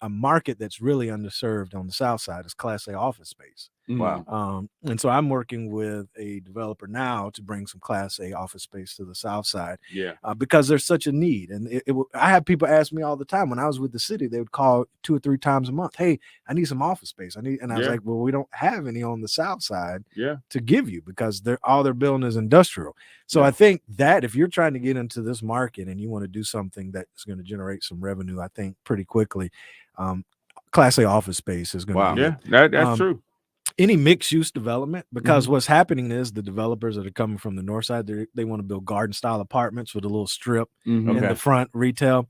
a market that's really underserved on the South Side is Class A office space. Wow. And so I'm working with a developer now to bring some Class A office space to the South Side. Because there's such a need. And I have people ask me all the time, when I was with the city, they would call 2 or 3 times a month. Hey, I need some office space. And I was like, well, we don't have any on the South Side to give you, because all they're building is industrial. So I think that if you're trying to get into this market and you want to do something that's going to generate some revenue, I think pretty quickly, Class A office space is going to be that's true. Any mixed use development, because what's happening is the developers that are coming from the north side, they want to build garden style apartments with a little strip in the front, retail.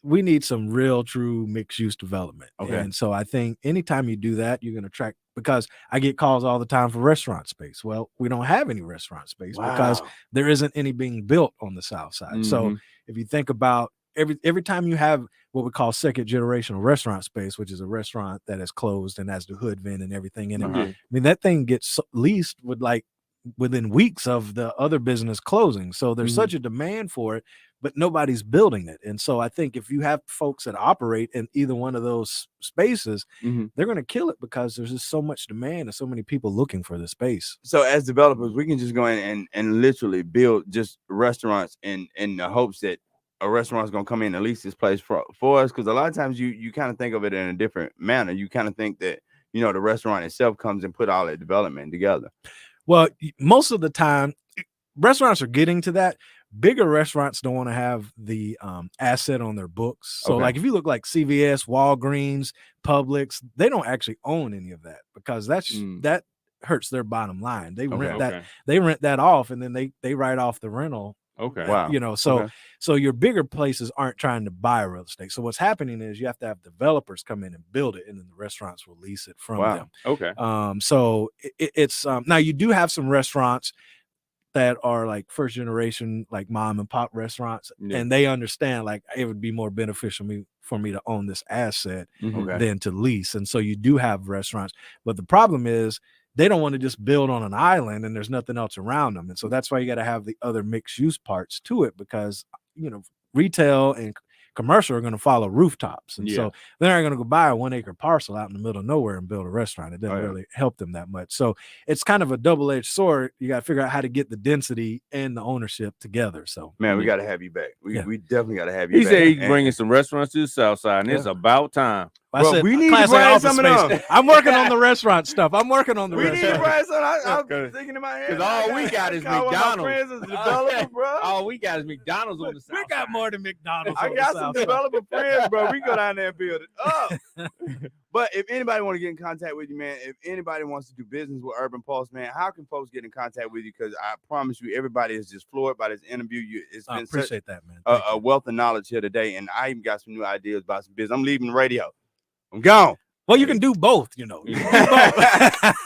We need some real true mixed use development. And so I think anytime you do that, you're going to attract, because I get calls all the time for restaurant space. Well, we don't have any restaurant space because there isn't any being built on the South Side. So if you think about every time you have what we call second generational restaurant space, which is a restaurant that is closed and has the hood vent and everything in it. I mean, that thing gets leased within weeks of the other business closing. So there's such a demand for it, but nobody's building it. And so I think if you have folks that operate in either one of those spaces, they're going to kill it, because there's just so much demand and so many people looking for the space. So as developers, we can just go in and literally build just restaurants in the hopes that a restaurant's gonna come in and lease this place for us, because a lot of times you kind of think of it in a different manner. You kind of think that the restaurant itself comes and put all that development together. Well, most of the time, restaurants are getting to that. Bigger restaurants don't want to have the asset on their books. So like if you look like CVS, Walgreens, Publix, they don't actually own any of that, because that hurts their bottom line. They rent that off, and then they write off the rental. So your bigger places aren't trying to buy real estate. So what's happening is you have to have developers come in and build it, and then the restaurants will lease it from them. So it's now you do have some restaurants that are like first generation, like mom and pop restaurants, and they understand like it would be more beneficial for me to own this asset than to lease. And so you do have restaurants, but the problem is they don't want to just build on an island and there's nothing else around them. And so that's why you got to have the other mixed use parts to it, because retail and commercial are going to follow rooftops. And so they're not going to go buy a 1 acre parcel out in the middle of nowhere and build a restaurant. It doesn't really help them that much. So it's kind of a double-edged sword. You got to figure out how to get the density and the ownership together. So man, we got to have you back. We definitely got to have you back. He said he's bringing some restaurants to the South Side, and it's about time. I said, we need to bring some of them. I'm working on the restaurant stuff. I'm working on the we restaurant. need to bring some. I'm thinking in my head. Because all we got is McDonald's. Bro. All we got is McDonald's on the South Side. We got more than McDonald's. I got some developer friends, bro. We go down there and build it up. But if anybody want to get in contact with you, man, if anybody wants to do business with Urban Pulse, man, how can folks get in contact with you? Because I promise you, everybody is just floored by this interview. It's been appreciate that, man. A wealth of knowledge here today, and I even got some new ideas about some business. I'm leaving the radio. I'm gone. Well, you can do both, you know. You can do both.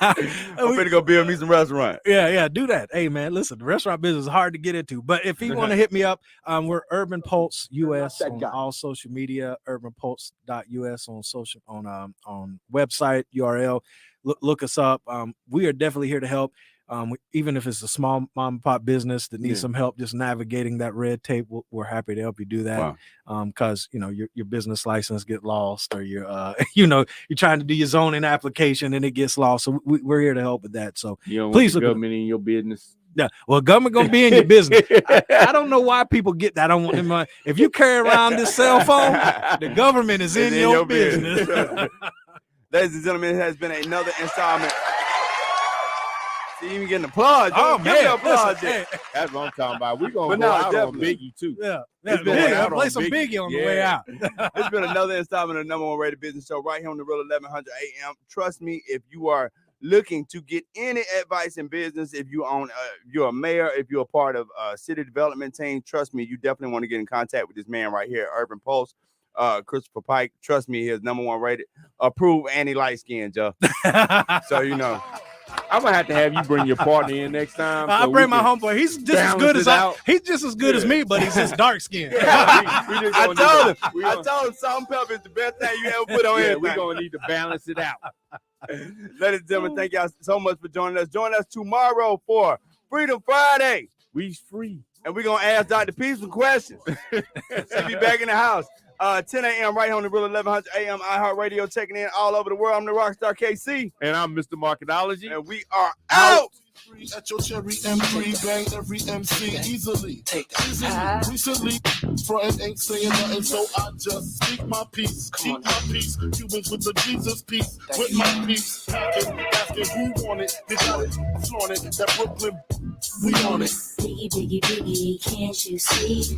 I'm finna go build me some restaurant. Yeah, do that. Hey, man, listen, the restaurant business is hard to get into. But if you want to hit me up, we're Urban Pulse US on all social media, urbanpulse.us on social on website URL. Look us up. We are definitely here to help. Even if it's a small mom and pop business that needs some help just navigating that red tape, we're happy to help you do that. Because your business license get lost, or you're you're trying to do your zoning application and it gets lost. So we're here to help with that. So please look government in your business. Yeah, well, government gonna be in your business. I don't know why people get that. I don't want them. If you carry around this cell phone, the government is in your business. Ladies and gentlemen, it has been another installment. See, even getting applause. Oh, man. Applause. That's what I'm talking about. We're going to go out on Biggie, too. Yeah. Play some Biggie on the way out. It's been another installment of the number one rated business show right here on the Real 1100 AM. Trust me, if you are looking to get any advice in business, if you own, you're a mayor, if you're a part of a city development team, trust me, you definitely want to get in contact with this man right here, Urban Pulse. Christopher Pike, trust me, he is number one rated, approved, and he light skinned, Joe. So I'm gonna have to have you bring your partner in next time. I'll bring my homeboy. He's just as good as me, but he's just dark skinned. I told him salt and pepper is the best thing you ever put on anything. We're gonna need to balance it out. Ladies and gentlemen, thank y'all so much for joining us. Join us tomorrow for Freedom Friday. We free. And we're gonna ask Dr. P some questions. She'll be back in the house. 10 a.m. right here on the Real 1100 AM iHeartRadio, checking in all over the world. I'm the Rockstar KC. And I'm Mr. Marketology. And we are out. At your cherry M3, bang every MC easily. Recently, frontin' ain't saying nothing, so I just speak my peace. Keep my peace. Cubans with the Jesus peace. With my peace. Asking who want it. They got it. Flaunt it. That Brooklyn, we on it. Biggie, biggie, biggie, can't you see?